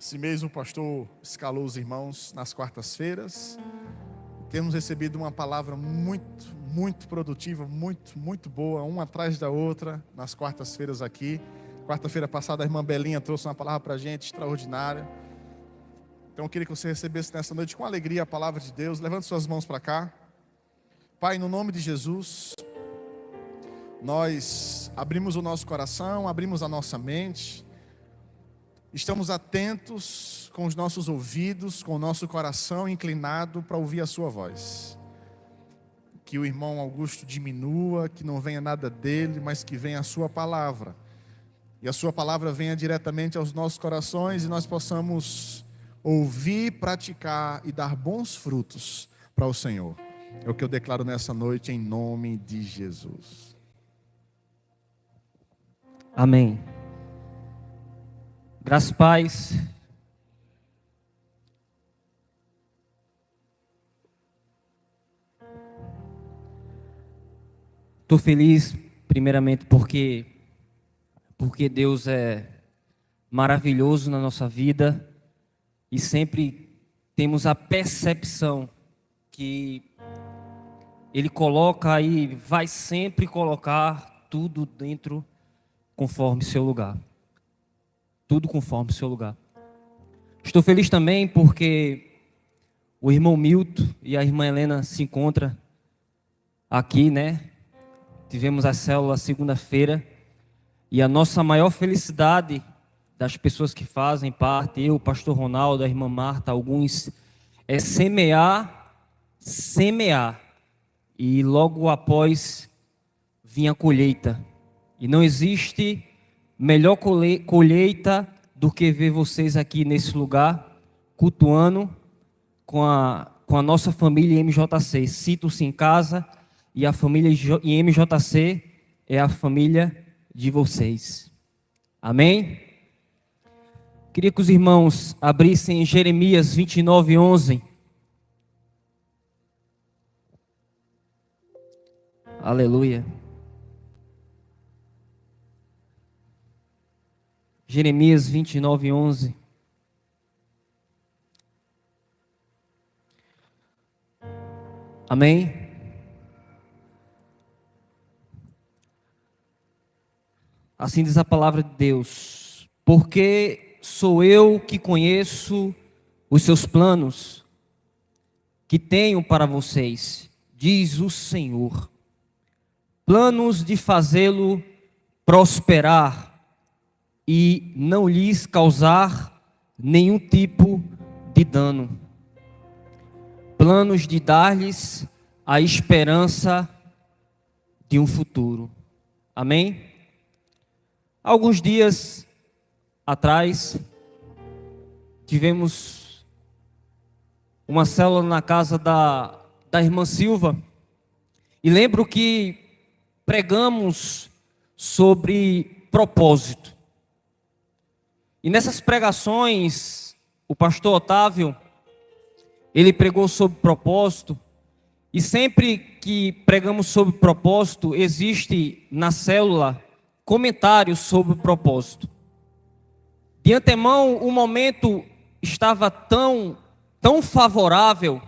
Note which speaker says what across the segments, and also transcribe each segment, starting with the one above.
Speaker 1: Esse mês o pastor escalou os irmãos nas quartas-feiras. Temos recebido uma palavra muito produtiva, muito boa, uma atrás da outra, nas quartas-feiras aqui. Quarta-feira passada a irmã Belinha trouxe uma palavra para a gente extraordinária. Então eu queria que você recebesse nessa noite com alegria a palavra de Deus. Levante suas mãos para cá. Pai, no nome de Jesus, nós abrimos o nosso coração, abrimos a nossa mente. Estamos atentos com os nossos ouvidos, com o nosso coração inclinado para ouvir a sua voz. Que o irmão Augusto diminua, que não venha nada dele, mas que venha a sua palavra. E a sua palavra venha diretamente aos nossos corações e nós possamos ouvir, praticar e dar bons frutos para o Senhor. É o que eu declaro nessa noite em nome de Jesus.
Speaker 2: Amém. Graças e paz. Estou feliz, primeiramente, porque Deus é maravilhoso na nossa vida e sempre temos a percepção que Ele coloca e vai sempre colocar tudo dentro conforme seu lugar. Tudo conforme o seu lugar. Estou feliz também porque o irmão Milton e a irmã Helena se encontram aqui, né? Tivemos a célula segunda-feira e a nossa maior felicidade das pessoas que fazem parte, eu, o pastor Ronaldo, a irmã Marta, alguns, é semear e logo após vir a colheita. E não existe melhor colheita do que ver vocês aqui nesse lugar, cultuando com a nossa família MJC. Sinto-se em casa e a família MJC é a família de vocês. Amém? Queria que os irmãos abrissem Jeremias 29:11. Aleluia. Jeremias 29:11. Amém? Assim diz a palavra de Deus: porque sou eu que conheço os seus planos, que tenho para vocês, diz o Senhor, planos de fazê-lo prosperar e não lhes causar nenhum tipo de dano. Planos de dar-lhes a esperança de um futuro. Amém? Alguns dias atrás, tivemos uma célula na casa da irmã Silva. E lembro que pregamos sobre propósito. E nessas pregações, o pastor Otávio, ele pregou sobre propósito. E sempre que pregamos sobre propósito, existe na célula comentários sobre o propósito. De antemão, o momento estava tão favorável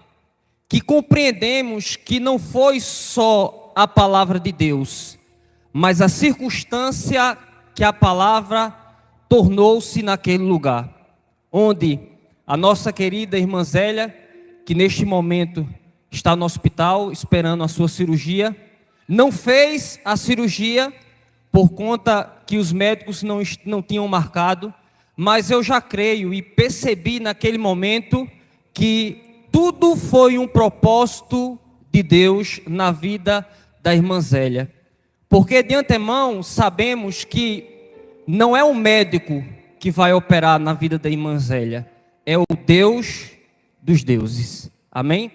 Speaker 2: que compreendemos que não foi só a palavra de Deus, mas a circunstância que a palavra tornou-se naquele lugar, onde a nossa querida irmã Zélia, que neste momento está no hospital esperando a sua cirurgia, não fez a cirurgia por conta que os médicos não tinham marcado, mas eu já creio e percebi naquele momento que tudo foi um propósito de Deus na vida da irmã Zélia, porque de antemão sabemos que não é o médico que vai operar na vida da irmã Zélia, é o Deus dos deuses. Amém?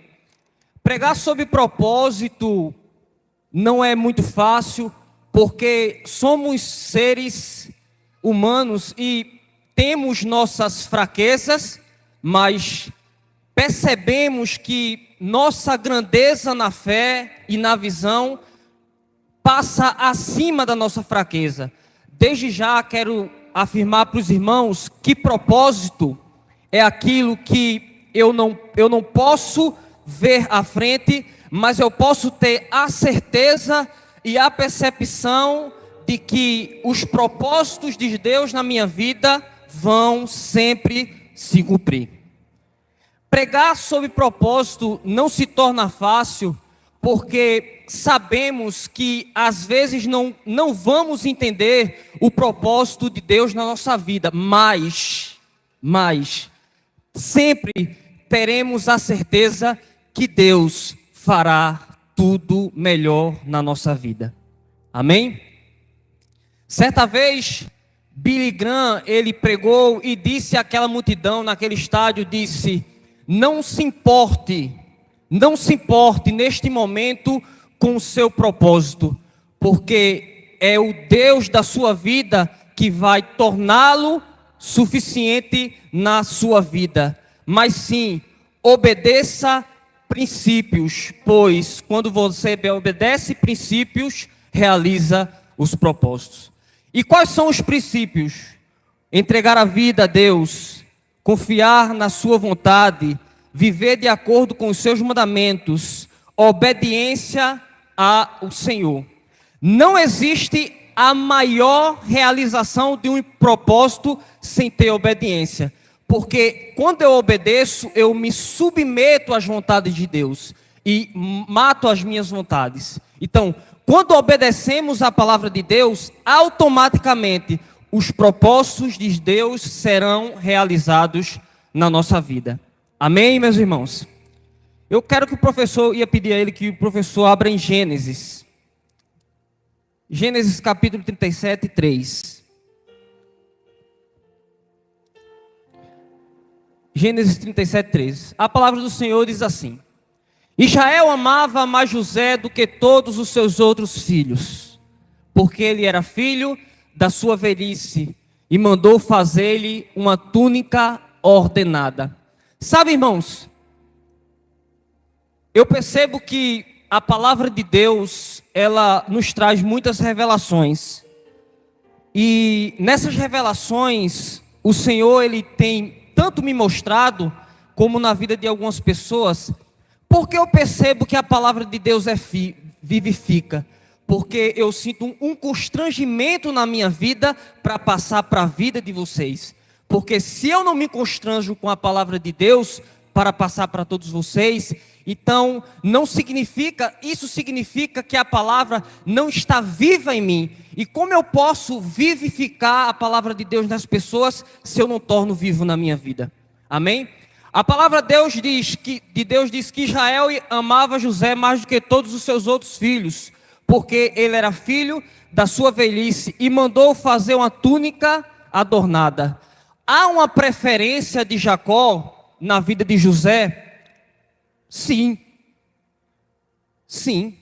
Speaker 2: Pregar sobre propósito não é muito fácil, porque somos seres humanos e temos nossas fraquezas, mas percebemos que nossa grandeza na fé e na visão passa acima da nossa fraqueza. Desde já quero afirmar para os irmãos que propósito é aquilo que eu não posso ver à frente, mas eu posso ter a certeza e a percepção de que os propósitos de Deus na minha vida vão sempre se cumprir. Pregar sobre propósito não se torna fácil, porque sabemos que às vezes não vamos entender o propósito de Deus na nossa vida, mas sempre teremos a certeza que Deus fará tudo melhor na nossa vida. Amém? Certa vez, Billy Graham, ele pregou e disse àquela multidão naquele estádio, disse: não se importe neste momento com o seu propósito, porque é o Deus da sua vida que vai torná-lo suficiente na sua vida. Mas sim, obedeça princípios, pois quando você obedece princípios, realiza os propósitos. E quais são os princípios? Entregar a vida a Deus, confiar na sua vontade, viver de acordo com os seus mandamentos, obediência ao Senhor. Não existe a maior realização de um propósito sem ter obediência. Porque quando eu obedeço, eu me submeto às vontades de Deus e mato as minhas vontades. Então, quando obedecemos a palavra de Deus, automaticamente os propósitos de Deus serão realizados na nossa vida. Amém, meus irmãos? Eu quero que o professor, ia pedir a ele que o professor abra em Gênesis. Gênesis capítulo 37, 3. Gênesis 37, 3. A palavra do Senhor diz assim: Israel amava mais José do que todos os seus outros filhos, porque ele era filho da sua velhice, e mandou fazer-lhe uma túnica ordenada. Sabe, irmãos, eu percebo que a palavra de Deus, ela nos traz muitas revelações. E nessas revelações, o Senhor, ele tem tanto me mostrado, como na vida de algumas pessoas, porque eu percebo que a palavra de Deus vivifica. Porque eu sinto um constrangimento na minha vida para passar para a vida de vocês. Porque se eu não me constranjo com a palavra de Deus para passar para todos vocês, então isso significa que a palavra não está viva em mim. E como eu posso vivificar a palavra de Deus nas pessoas se eu não torno vivo na minha vida? Amém? A palavra de Deus diz que Israel amava José mais do que todos os seus outros filhos, porque ele era filho da sua velhice, e mandou fazer uma túnica adornada. Há uma preferência de Jacó na vida de José? Sim. Sim.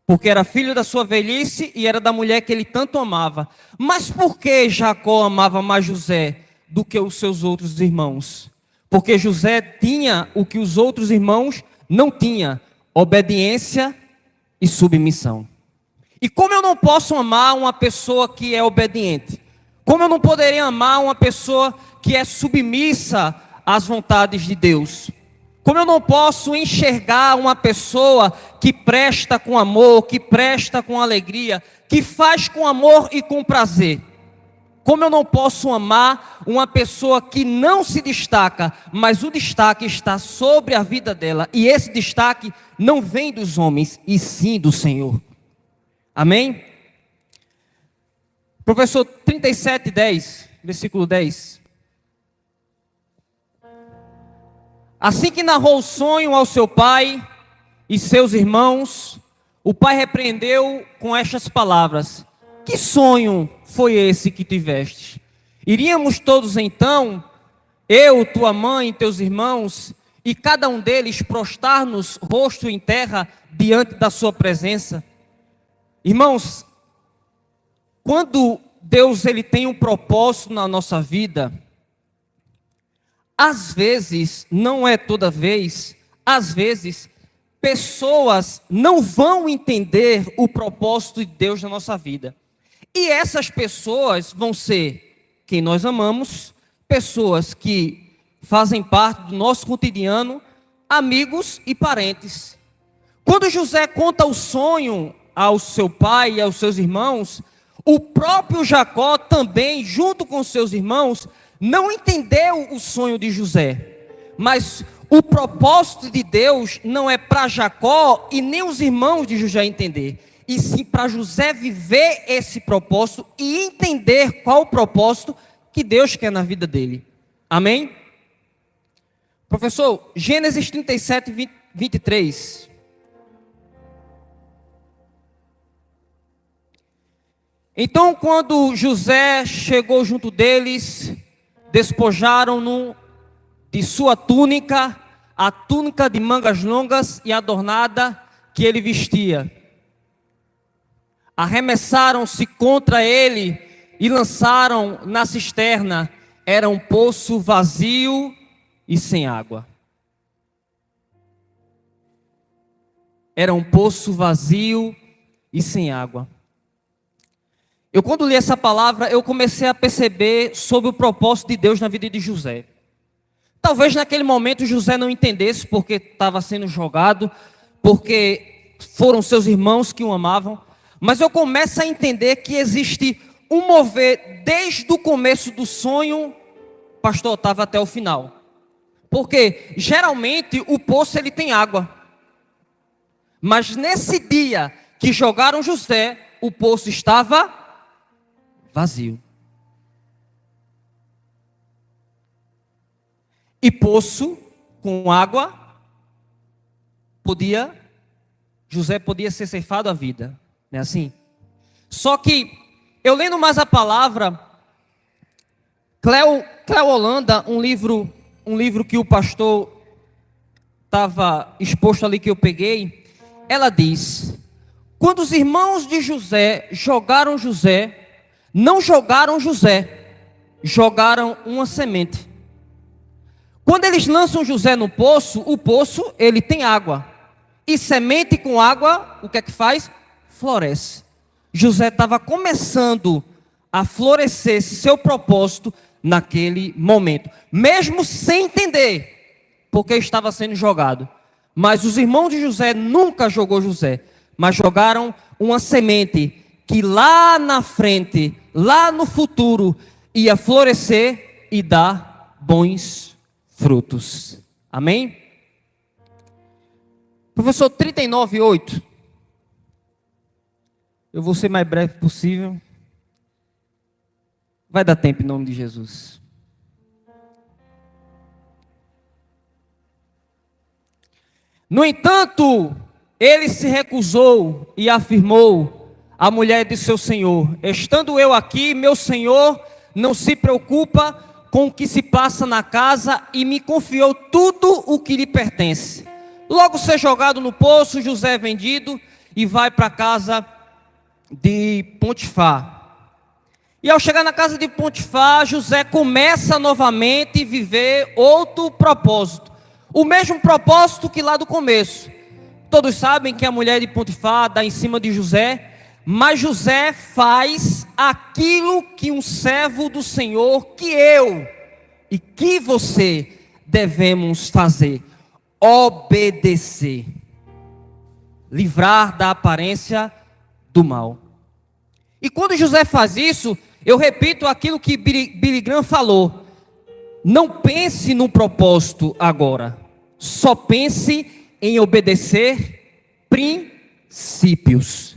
Speaker 2: Porque era filho da sua velhice e era da mulher que ele tanto amava. Mas por que Jacó amava mais José do que os seus outros irmãos? Porque José tinha o que os outros irmãos não tinham: obediência e submissão. E como eu não posso amar uma pessoa que é obediente? Como eu não poderia amar uma pessoa que é submissa às vontades de Deus? Como eu não posso enxergar uma pessoa que presta com amor, que presta com alegria, que faz com amor e com prazer? Como eu não posso amar uma pessoa que não se destaca, mas o destaque está sobre a vida dela, e esse destaque não vem dos homens, e sim do Senhor. Amém? Professor, 37, 10, versículo 10. Assim que narrou o sonho ao seu pai e seus irmãos, o pai repreendeu com estas palavras: que sonho foi esse que tiveste? Iríamos todos então, eu, tua mãe e teus irmãos, e cada um deles prostrar-nos rosto em terra diante da sua presença? Irmãos, quando Deus ele tem um propósito na nossa vida, às vezes, não é toda vez, às vezes, pessoas não vão entender o propósito de Deus na nossa vida. E essas pessoas vão ser quem nós amamos, pessoas que fazem parte do nosso cotidiano, amigos e parentes. Quando José conta o sonho ao seu pai e aos seus irmãos, o próprio Jacó também, junto com seus irmãos, não entendeu o sonho de José. Mas o propósito de Deus não é para Jacó e nem os irmãos de José entender, e sim para José viver esse propósito e entender qual o propósito que Deus quer na vida dele. Amém? Professor, Gênesis 37, 23. Então, quando José chegou junto deles, despojaram-no de sua túnica, a túnica de mangas longas e adornada que ele vestia. Arremessaram-se contra ele e lançaram na cisterna. Era um poço vazio e sem água. Era um poço vazio e sem água. Quando li essa palavra, eu comecei a perceber sobre o propósito de Deus na vida de José. Talvez naquele momento José não entendesse porque estava sendo jogado, porque foram seus irmãos que o amavam. Mas eu começo a entender que existe um mover desde o começo do sonho, pastor Otávio, até o final. Porque geralmente o poço ele tem água. Mas nesse dia que jogaram José, o poço estava vazio. E poço com água José podia ser ceifado a vida, não é assim? Só que eu lendo mais a palavra, Cléo Holanda, um livro que o pastor estava exposto ali que eu peguei, ela diz: quando os irmãos de José jogaram José, não jogaram José, jogaram uma semente. Quando eles lançam José no poço, o poço ele tem água. E semente com água, o que é que faz? Floresce. José estava começando a florescer seu propósito naquele momento. Mesmo sem entender porque estava sendo jogado. Mas os irmãos de José nunca jogou José, mas jogaram uma semente que lá na frente, lá no futuro, ia florescer e dar bons frutos. Amém? Professor, 39:8. Eu vou ser mais breve possível. Vai dar tempo em nome de Jesus. No entanto, ele se recusou e afirmou à mulher de seu senhor: estando eu aqui, meu senhor não se preocupa com o que se passa na casa e me confiou tudo o que lhe pertence. Logo ser jogado no poço, José é vendido e vai para a casa de Potifar. E ao chegar na casa de Potifar, José começa novamente a viver outro propósito. O mesmo propósito que lá do começo. Todos sabem que a mulher de Potifar dá em cima de José, mas José faz aquilo que um servo do Senhor, que eu e que você devemos fazer: obedecer, livrar da aparência do mal. E quando José faz isso, eu repito aquilo que Billy Graham falou: não pense no propósito agora, só pense em obedecer princípios.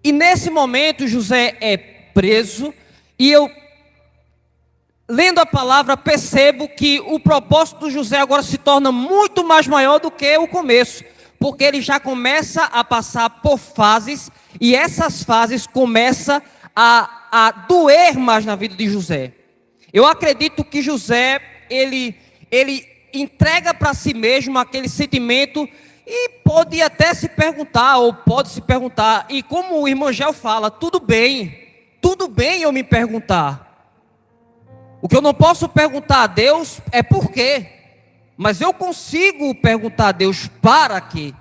Speaker 2: E nesse momento José é preso, e eu, lendo a palavra, percebo que o propósito de José agora se torna muito mais maior do que o começo, porque ele já começa a passar por fases, e essas fases começam a doer mais na vida de José. Eu acredito que José, ele entrega para si mesmo aquele sentimento, e pode até se perguntar, ou pode se perguntar, e como o irmão Gel fala, tudo bem eu me perguntar. O que eu não posso perguntar a Deus é por quê, mas eu consigo perguntar a Deus para quê?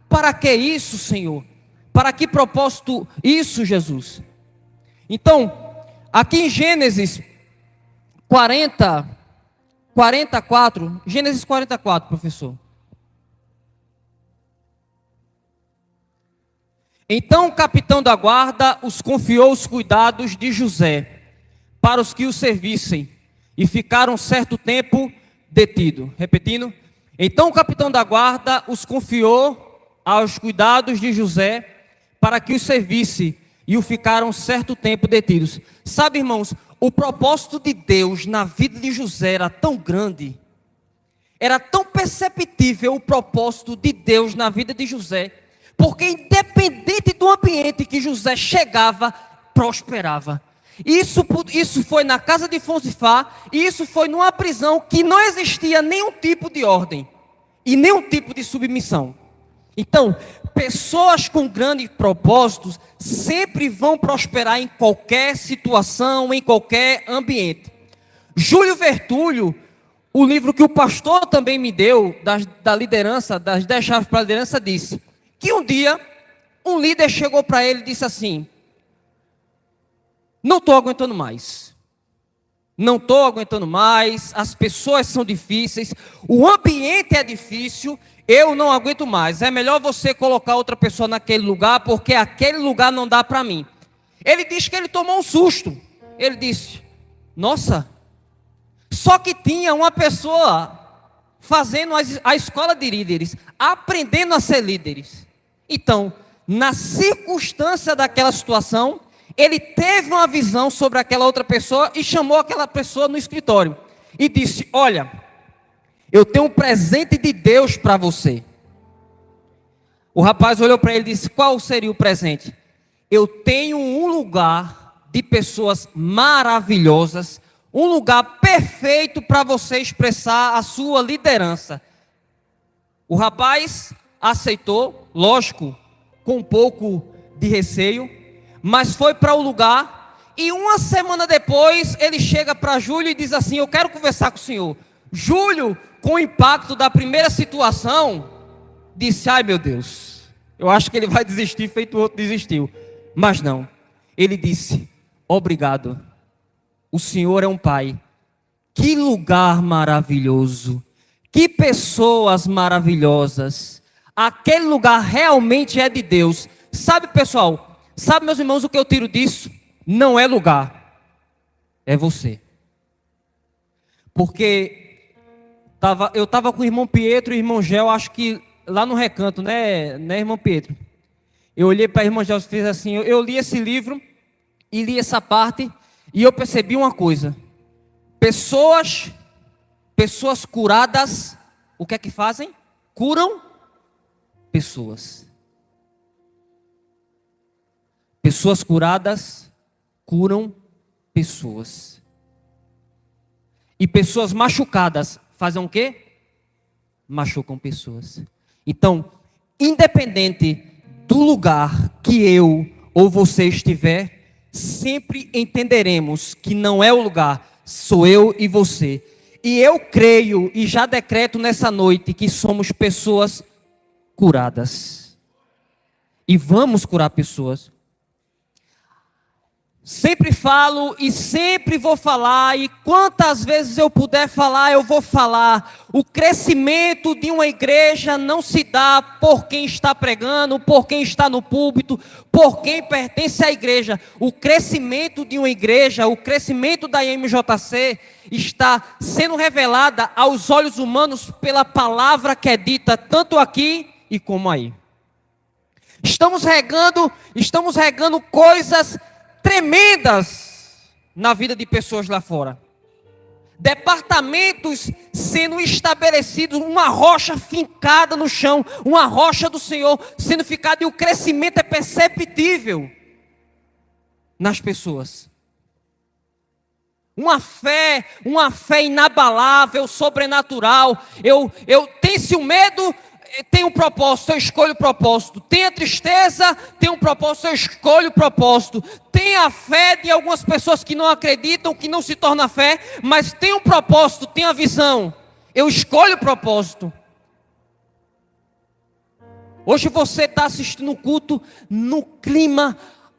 Speaker 2: Para que isso, Senhor? Para que propósito isso, Jesus? Então, aqui em Gênesis 40, 44, Gênesis 44, professor. Então o capitão da guarda os confiou os cuidados de José para os que o servissem e ficaram certo tempo detidos. Repetindo. Então o capitão da guarda os confiou aos cuidados de José para que o servisse e o ficaram certo tempo detidos. Sabe, irmãos, o propósito de Deus na vida de José era tão grande, era tão perceptível o propósito de Deus na vida de José, porque independente do ambiente que José chegava, prosperava. Isso foi na casa de Potifar, e isso foi numa prisão que não existia nenhum tipo de ordem e nenhum tipo de submissão. Então, pessoas com grandes propósitos sempre vão prosperar em qualquer situação, em qualquer ambiente. Júlio Vertúlio, o livro que o pastor também me deu, da liderança, das 10 chaves para a liderança, disse que um dia, um líder chegou para ele e disse assim: não estou aguentando mais. Não estou aguentando mais, as pessoas são difíceis, o ambiente é difícil, eu não aguento mais. É melhor você colocar outra pessoa naquele lugar, porque aquele lugar não dá para mim. Ele disse que ele tomou um susto. Ele disse: nossa, só que tinha uma pessoa fazendo a escola de líderes, aprendendo a ser líderes. Então, na circunstância daquela situação, ele teve uma visão sobre aquela outra pessoa e chamou aquela pessoa no escritório e disse: olha, eu tenho um presente de Deus para você. O rapaz olhou para ele e disse: qual seria o presente? Eu tenho um lugar de pessoas maravilhosas, um lugar perfeito para você expressar a sua liderança. O rapaz aceitou, lógico, com um pouco de receio, mas foi para o lugar, e uma semana depois ele chega para Júlio e diz assim: eu quero conversar com o senhor. Júlio, com o impacto da primeira situação, disse: ai meu Deus, eu acho que ele vai desistir, feito o outro desistiu. Mas não, ele disse: obrigado, o senhor é um pai. Que lugar maravilhoso, que pessoas maravilhosas, aquele lugar realmente é de Deus. Sabe, pessoal, sabe, meus irmãos, o que eu tiro disso? Não é lugar, é você. Porque eu estava com o irmão Pietro e o irmão Gel, acho que lá no Recanto, né irmão Pietro? Eu olhei para o irmão Gel e fiz assim, eu li esse livro e li essa parte e eu percebi uma coisa: pessoas curadas, o que é que fazem? Curam pessoas. Pessoas curadas curam pessoas. E pessoas machucadas fazem o quê? Machucam pessoas. Então, independente do lugar que eu ou você estiver, sempre entenderemos que não é o lugar, sou eu e você. E eu creio e já decreto nessa noite que somos pessoas curadas. E vamos curar pessoas. Sempre falo e sempre vou falar, e quantas vezes eu puder falar, eu vou falar. O crescimento de uma igreja não se dá por quem está pregando, por quem está no púlpito, por quem pertence à igreja. O crescimento de uma igreja, o crescimento da IMJC está sendo revelada aos olhos humanos pela palavra que é dita tanto aqui e como aí. Estamos regando coisas tremendas na vida de pessoas lá fora. Departamentos sendo estabelecidos, uma rocha fincada no chão, uma rocha do Senhor sendo ficada, e o crescimento é perceptível nas pessoas. Uma fé inabalável, sobrenatural. Eu tenho medo, tem um propósito, eu escolho o propósito. Tem a tristeza, tem um propósito, eu escolho o propósito. Tem a fé de algumas pessoas que não acreditam, que não se torna fé, mas tem um propósito, tem a visão. Eu escolho o propósito. Hoje você está assistindo o culto no clima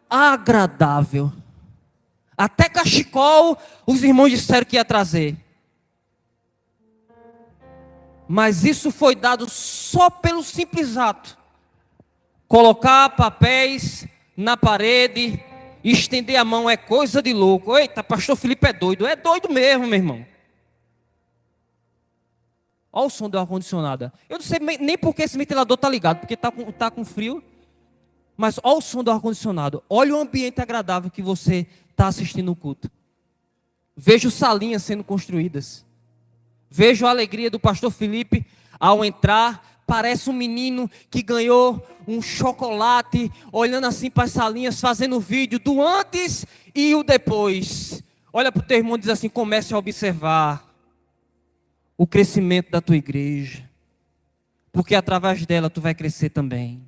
Speaker 2: agradável. Até cachecol os irmãos disseram que ia trazer. Mas isso foi dado só pelo simples ato. Colocar papéis na parede, estender a mão é coisa de louco. Eita, pastor Felipe é doido. É doido mesmo, meu irmão. Olha o som do ar-condicionado. Eu não sei nem porque esse ventilador está ligado, porque tá com frio. Mas olha o som do ar-condicionado. Olha o ambiente agradável que você está assistindo o culto. Vejo salinhas sendo construídas. Vejo a alegria do pastor Felipe ao entrar. Parece um menino que ganhou um chocolate, olhando assim para as salinhas, fazendo vídeo do antes e o depois. Olha para o teu irmão e diz assim: comece a observar o crescimento da tua igreja, porque através dela tu vai crescer também.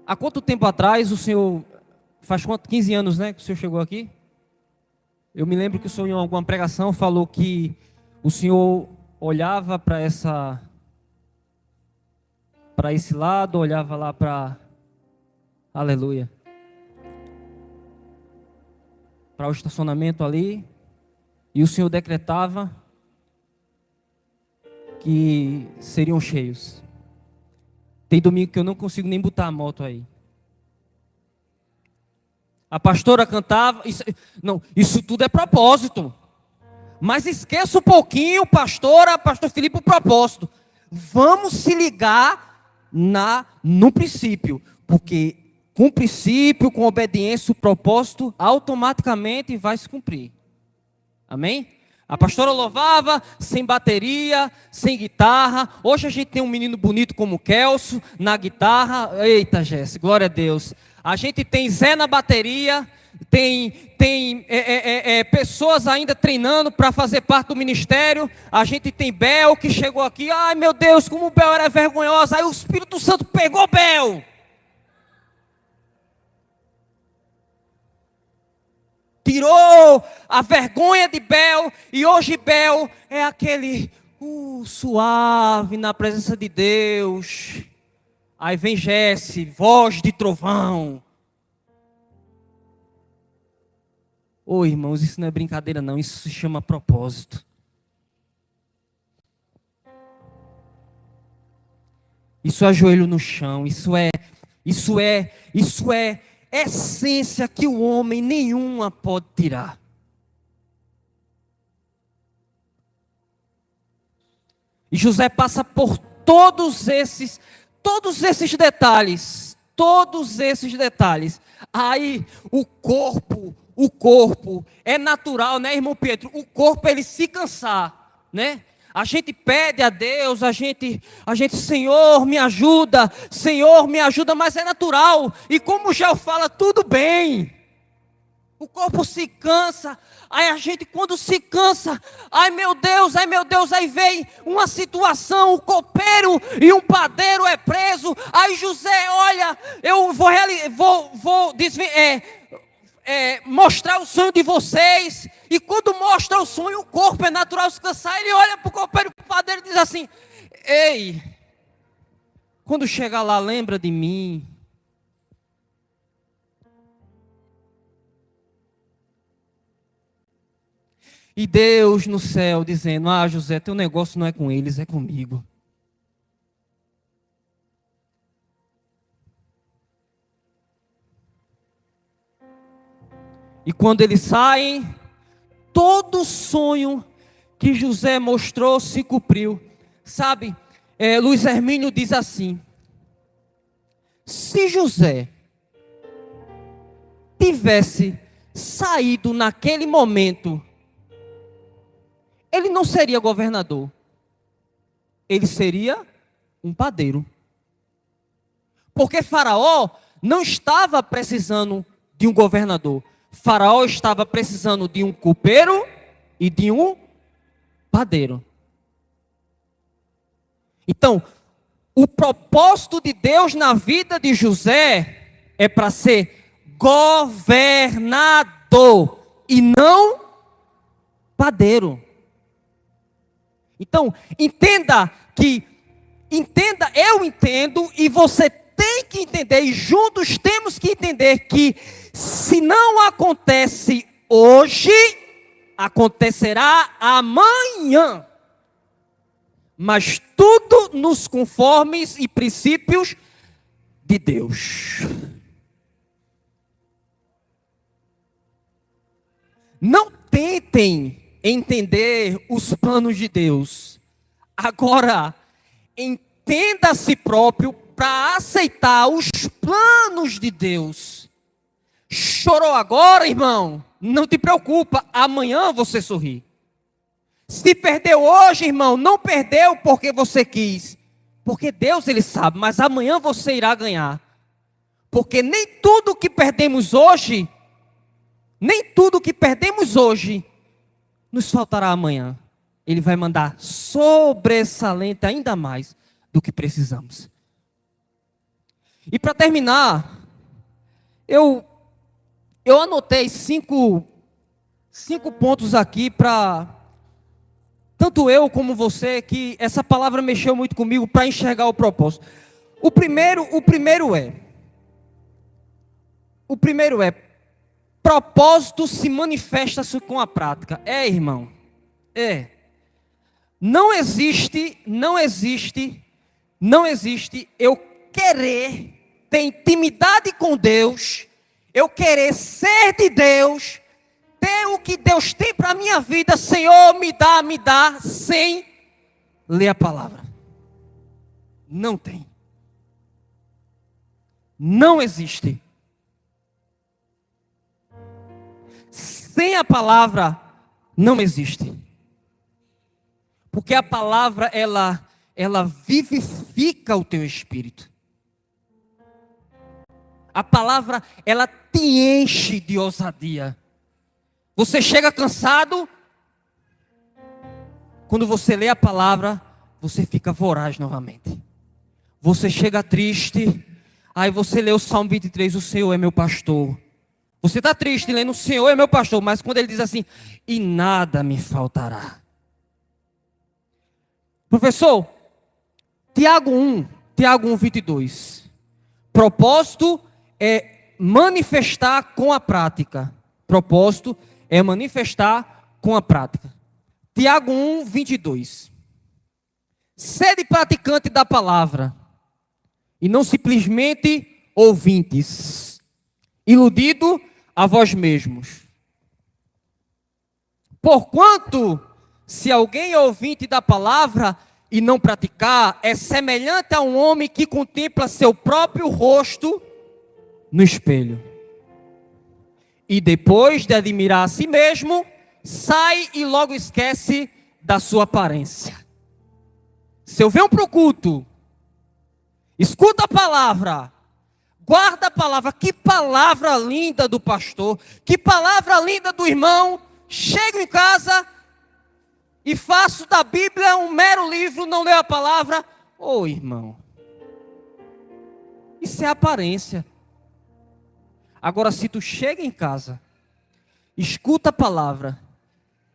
Speaker 2: Há quanto tempo atrás o senhor, faz quanto? 15 anos, né, que o senhor chegou aqui? Eu me lembro que o senhor em alguma pregação falou que o senhor olhava para esse lado, olhava lá para, aleluia, para o estacionamento ali, e o senhor decretava que seriam cheios. Tem domingo que eu não consigo nem botar a moto aí. A pastora cantava, isso tudo é propósito. Mas esqueça um pouquinho, pastor Filipe, o propósito. Vamos se ligar no princípio, porque com o princípio, com obediência, o propósito automaticamente vai se cumprir. Amém? A pastora louvava sem bateria, sem guitarra. Hoje a gente tem um menino bonito como o Kelso na guitarra. Eita, Jéssica, glória a Deus. A gente tem Zé na bateria. Tem pessoas ainda treinando para fazer parte do ministério. A gente tem Bel que chegou aqui. Ai meu Deus, como Bel era vergonhosa. Aí o Espírito Santo pegou Bel. Tirou a vergonha de Bel, e hoje Bel é aquele suave na presença de Deus. Aí vem Jesse, voz de trovão. Ô irmãos, isso não é brincadeira não, isso se chama propósito. Isso é joelho no chão, isso é essência que o homem nenhuma pode tirar. E José passa por todos esses detalhes. Aí o corpo é natural, né, irmão Pedro? O corpo ele se cansar, né? A gente pede a Deus, a gente, Senhor, me ajuda, mas é natural. E como já fala, tudo bem. O corpo se cansa, aí a gente quando se cansa, ai meu Deus, aí vem uma situação, o copeiro e um padeiro é preso. Aí José, olha, eu vou mostrar o sonho de vocês. E quando mostra o sonho, o corpo é natural se cansar. Ele olha para o copeiro e para o padeiro e diz assim: ei, quando chegar lá, lembra de mim. E Deus no céu dizendo: ah, José, teu negócio não é com eles, é comigo. E quando eles saem, todo sonho que José mostrou se cumpriu. Sabe, Luiz Hermínio diz assim: se José tivesse saído naquele momento, ele não seria governador, ele seria um padeiro. Porque Faraó não estava precisando de um governador. Faraó estava precisando de um copeiro e de um padeiro. Então, o propósito de Deus na vida de José é para ser governador e não padeiro. Então, entenda que Entenda, eu entendo e você tem que entender, e juntos temos que entender que se não acontece hoje, acontecerá amanhã. Mas tudo nos conformes e princípios de Deus. Não tentem entender os planos de Deus. Agora, entenda a si próprio para aceitar os planos de Deus. Chorou agora, irmão? Não te preocupa, amanhã você sorri. Se perdeu hoje, irmão, não perdeu porque você quis. Porque Deus, Ele sabe, mas amanhã você irá ganhar. Porque nem tudo que perdemos hoje, nos faltará amanhã. Ele vai mandar sobressalente ainda mais do que precisamos. E para terminar, eu anotei cinco pontos aqui para tanto eu como você, que essa palavra mexeu muito comigo para enxergar o propósito. O primeiro é propósito se manifesta-se com a prática. Irmão, não existe eu querer ter intimidade com Deus, eu querer ser de Deus, ter o que Deus tem para a minha vida, Senhor, me dá, sem ler a palavra. Não tem. Não existe. Sem a palavra, não existe. Porque a palavra, ela vivifica o teu espírito. A palavra, ela te enche de ousadia. Você chega cansado, quando você lê a palavra, você fica voraz novamente. Você chega triste, aí você lê o Salmo 23, o Senhor é meu pastor. Você está triste lendo o Senhor é meu pastor, mas quando ele diz assim, e nada me faltará. Professor, Tiago 1, 22. Propósito é manifestar com a prática. Propósito é manifestar com a prática. Tiago 1, 22. Sede praticante da palavra, e não simplesmente ouvintes, iludido a vós mesmos. Porquanto, se alguém é ouvinte da palavra e não praticar, é semelhante a um homem que contempla seu próprio rosto no espelho. E depois de admirar a si mesmo, sai e logo esquece da sua aparência. Se eu venho para o culto, escuta a palavra, guarda a palavra, que palavra linda do pastor, que palavra linda do irmão, chego em casa e faço da Bíblia um mero livro, não leio a palavra. Ô irmão, isso é aparência. Agora, se tu chega em casa, escuta a palavra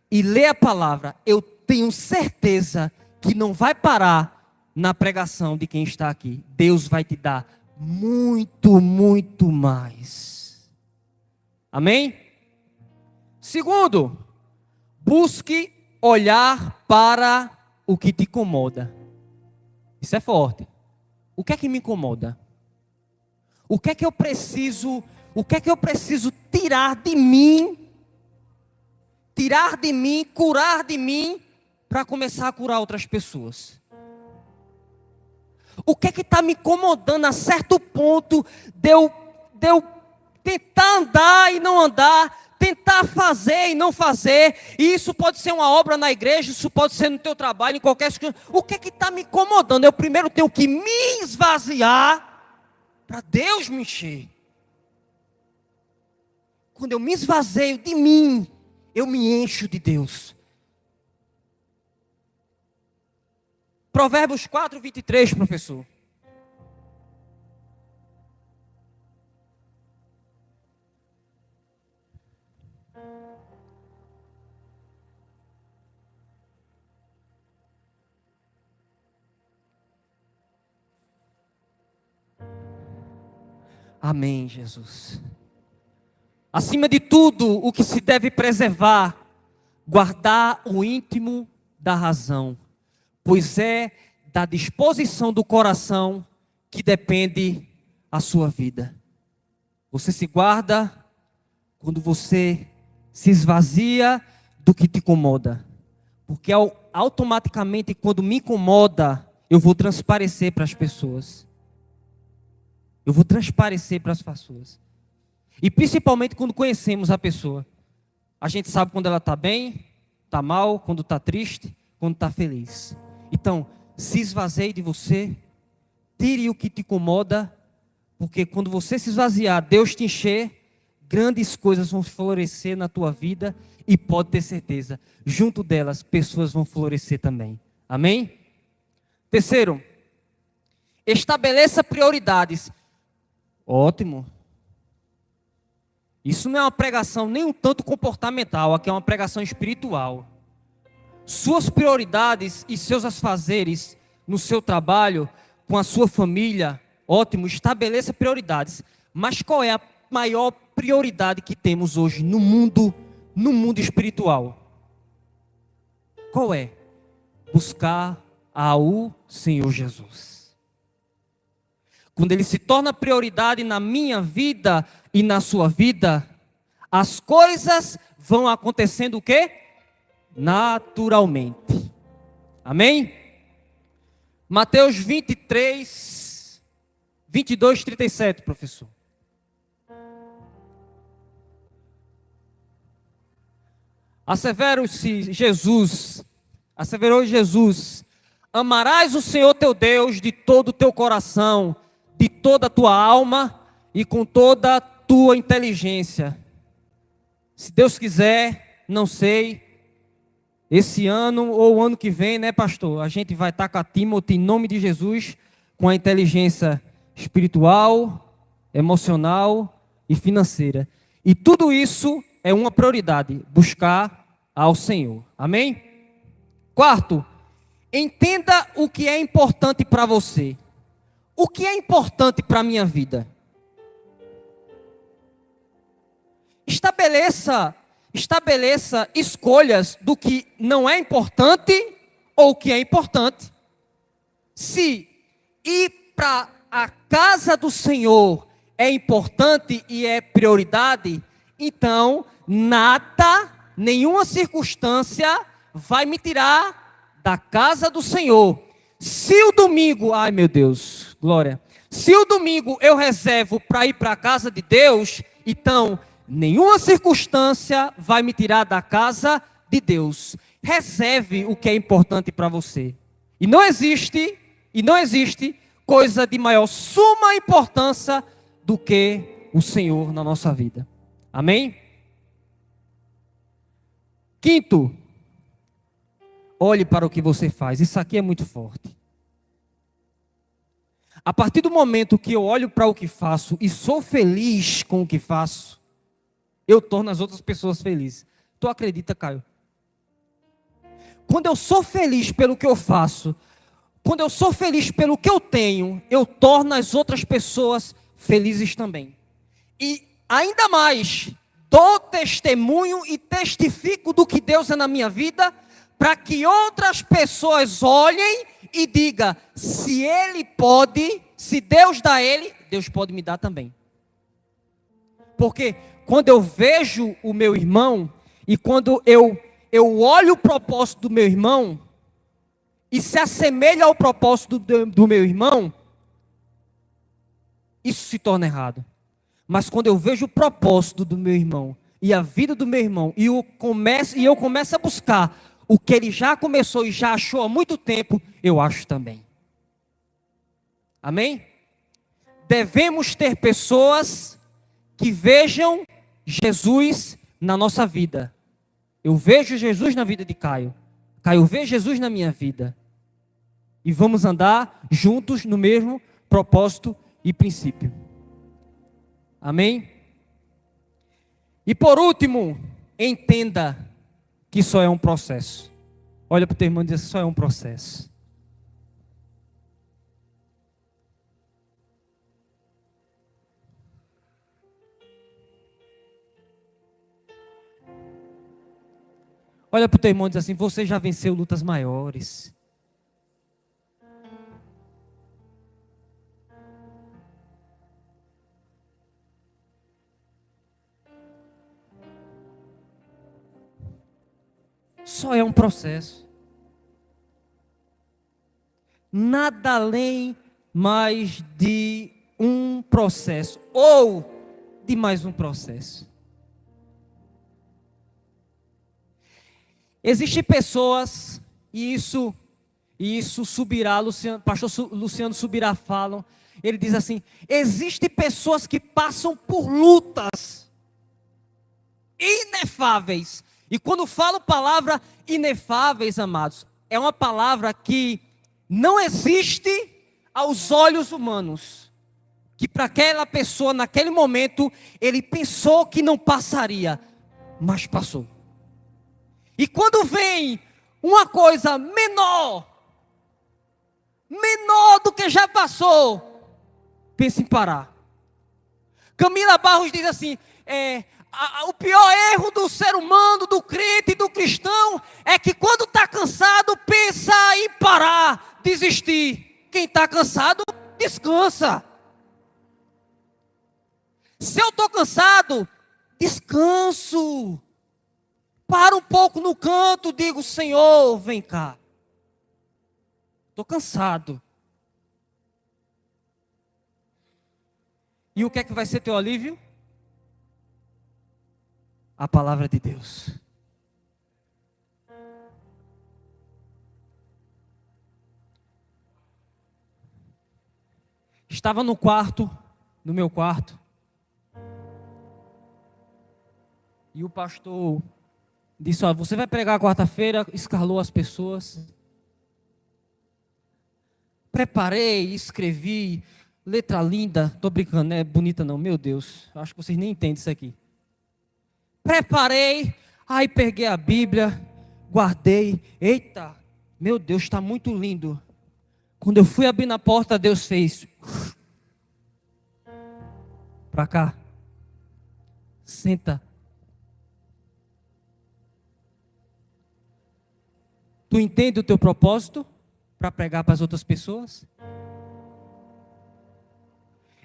Speaker 2: e lê a palavra, eu tenho certeza que não vai parar na pregação de quem está aqui. Deus vai te dar muito, muito mais. Amém? Segundo, busque olhar para o que te incomoda. Isso é forte. O que é que me incomoda? O que é que eu preciso tirar de mim, curar de mim, para começar a curar outras pessoas? O que é que está me incomodando a certo ponto de eu tentar andar e não andar, tentar fazer e não fazer? E isso pode ser uma obra na igreja, isso pode ser no teu trabalho, em qualquer coisa. O que é que está me incomodando? Eu primeiro tenho que me esvaziar para Deus me encher. Quando eu me esvazeio de mim, eu me encho de Deus. Provérbios 4, 23, professor. Amém, Jesus. Acima de tudo, o que se deve preservar, guardar o íntimo da razão, pois é da disposição do coração que depende a sua vida. Você se guarda quando você se esvazia do que te incomoda. Porque automaticamente, quando me incomoda, eu vou transparecer para as pessoas. Eu vou transparecer para as pessoas. E principalmente quando conhecemos a pessoa. A gente sabe quando ela está bem, está mal, quando está triste, quando está feliz. Então, se esvazie de você, tire o que te incomoda, porque quando você se esvaziar, Deus te encher, grandes coisas vão florescer na tua vida e pode ter certeza, junto delas, pessoas vão florescer também. Amém? Terceiro, estabeleça prioridades. Ótimo. Isso não é uma pregação nem um tanto comportamental, aqui é uma pregação espiritual. Suas prioridades e seus afazeres no seu trabalho, com a sua família, ótimo, estabeleça prioridades. Mas qual é a maior prioridade que temos hoje no mundo espiritual? Qual é? Buscar ao Senhor Jesus. Quando Ele se torna prioridade na minha vida e na sua vida, as coisas vão acontecendo o quê? Naturalmente. Amém? Mateus 23, 22, 37, professor. Asseverou Jesus, amarás o Senhor teu Deus de todo o teu coração, de toda a tua alma e com toda a tua inteligência. Se Deus quiser, não sei, esse ano ou o ano que vem, né, pastor? A gente vai estar com a Timothy em nome de Jesus, com a inteligência espiritual, emocional e financeira. E tudo isso é uma prioridade, buscar ao Senhor. Amém? Quarto, entenda o que é importante para você. O que é importante para a minha vida? Estabeleça escolhas do que não é importante ou o que é importante. Se ir para a casa do Senhor é importante e é prioridade, então nada, nenhuma circunstância vai me tirar da casa do Senhor. Se o domingo, ai meu Deus, glória. Se o domingo eu reservo para ir para a casa de Deus, então nenhuma circunstância vai me tirar da casa de Deus. Reserve o que é importante para você. E não existe coisa de maior suma importância do que o Senhor na nossa vida. Amém? Quinto, olhe para o que você faz. Isso aqui é muito forte. A partir do momento que eu olho para o que faço e sou feliz com o que faço, eu torno as outras pessoas felizes. Tu acredita, Caio? Quando eu sou feliz pelo que eu faço, quando eu sou feliz pelo que eu tenho, eu torno as outras pessoas felizes também. E ainda mais, dou testemunho e testifico do que Deus é na minha vida, para que outras pessoas olhem e digam, se Ele pode, se Deus dá a Ele, Deus pode me dar também. Porque quando eu vejo o meu irmão, e quando eu olho o propósito do meu irmão, e se assemelha ao propósito do meu irmão, isso se torna errado. Mas quando eu vejo o propósito do meu irmão, e a vida do meu irmão, e eu começo a buscar o que ele já começou e já achou há muito tempo, eu acho também. Amém? Devemos ter pessoas que vejam Jesus na nossa vida. Eu vejo Jesus na vida de Caio. Caio vê Jesus na minha vida. E vamos andar juntos no mesmo propósito e princípio. Amém? E por último, entenda que só é um processo. Olha para o teu irmão e diz, só é um processo. Olha para o teu irmão e diz assim: você já venceu lutas maiores. Só é um processo. Nada além mais de um processo. Ou de mais um processo. Existem pessoas, e isso Subirá, pastor Luciano Subirá falam, ele diz assim: existem pessoas que passam por lutas inefáveis. E quando falo palavra inefáveis, amados, é uma palavra que não existe aos olhos humanos. Que para aquela pessoa, naquele momento, ele pensou que não passaria, mas passou. E quando vem uma coisa menor do que já passou, pensa em parar. Camila Barros diz assim: o pior erro do ser humano, do crente, do cristão, é que quando está cansado, pensa em parar, desistir. Quem está cansado, descansa. Se eu estou cansado, descanso. Para um pouco no canto, digo: Senhor, vem cá. Estou cansado. E o que é que vai ser teu alívio? A palavra de Deus. Estava no meu quarto, e o pastor disse: ó, você vai pregar quarta-feira, escalou as pessoas. Preparei, escrevi, letra linda, estou brincando, não é bonita não, meu Deus, acho que vocês nem entendem isso aqui. Preparei, aí peguei a Bíblia, guardei, eita, meu Deus, está muito lindo. Quando eu fui abrir na porta, Deus fez: para cá, senta. Tu entende o teu propósito para pregar para as outras pessoas?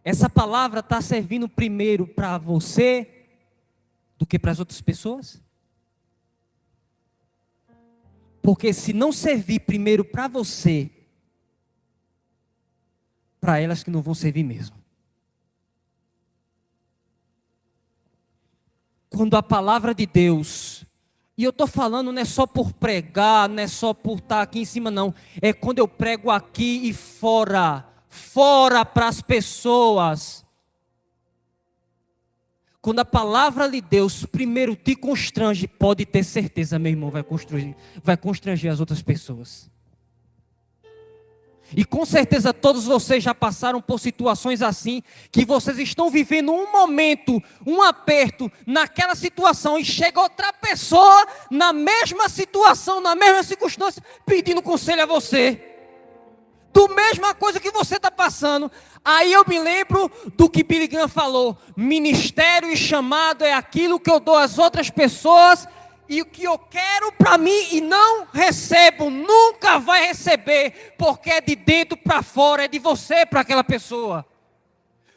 Speaker 2: Essa palavra está servindo primeiro para você do que para as outras pessoas? Porque se não servir primeiro para você, para elas que não vão servir mesmo. Quando a palavra de Deus, e eu estou falando não é só por pregar, não é só por estar aqui em cima não, é quando eu prego aqui e fora para as pessoas. Quando a palavra de Deus primeiro te constrange, pode ter certeza, meu irmão, vai constranger as outras pessoas. E com certeza todos vocês já passaram por situações assim, que vocês estão vivendo um momento, um aperto naquela situação, e chega outra pessoa na mesma situação, na mesma circunstância, pedindo conselho a você. Do mesma coisa que você está passando. Aí eu me lembro do que Billy Graham falou: ministério e chamado é aquilo que eu dou às outras pessoas, e o que eu quero para mim e não recebo, nunca vai receber, porque é de dentro para fora, é de você para aquela pessoa.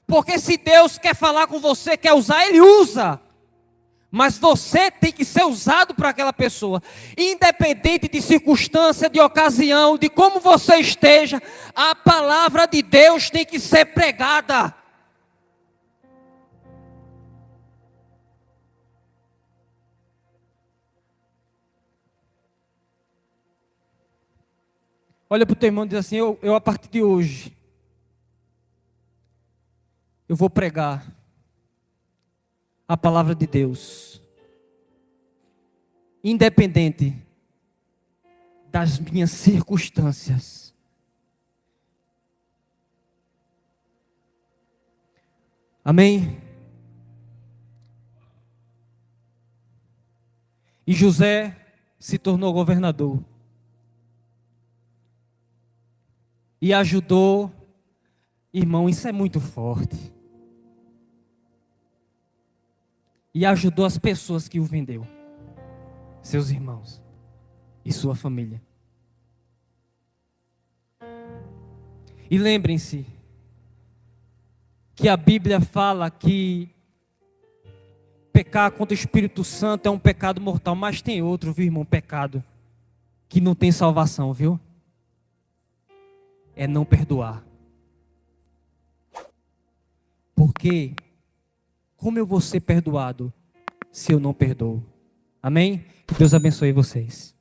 Speaker 2: Porque se Deus quer falar com você, quer usar, Ele usa. Mas você tem que ser usado para aquela pessoa. Independente de circunstância, de ocasião, de como você esteja, a palavra de Deus tem que ser pregada. Olha para o teu irmão e diz assim: eu a partir de hoje, eu vou pregar a palavra de Deus, independente das minhas circunstâncias. Amém? E José se tornou governador. E ajudou, irmão, isso é muito forte. E ajudou as pessoas que o vendeu. seus irmãos e sua família. E lembrem-se que a Bíblia fala que pecar contra o Espírito Santo é um pecado mortal, mas tem outro, viu, irmão, pecado que não tem salvação, viu? É não perdoar. Porque como eu vou ser perdoado se eu não perdoo? Amém? Que Deus abençoe vocês.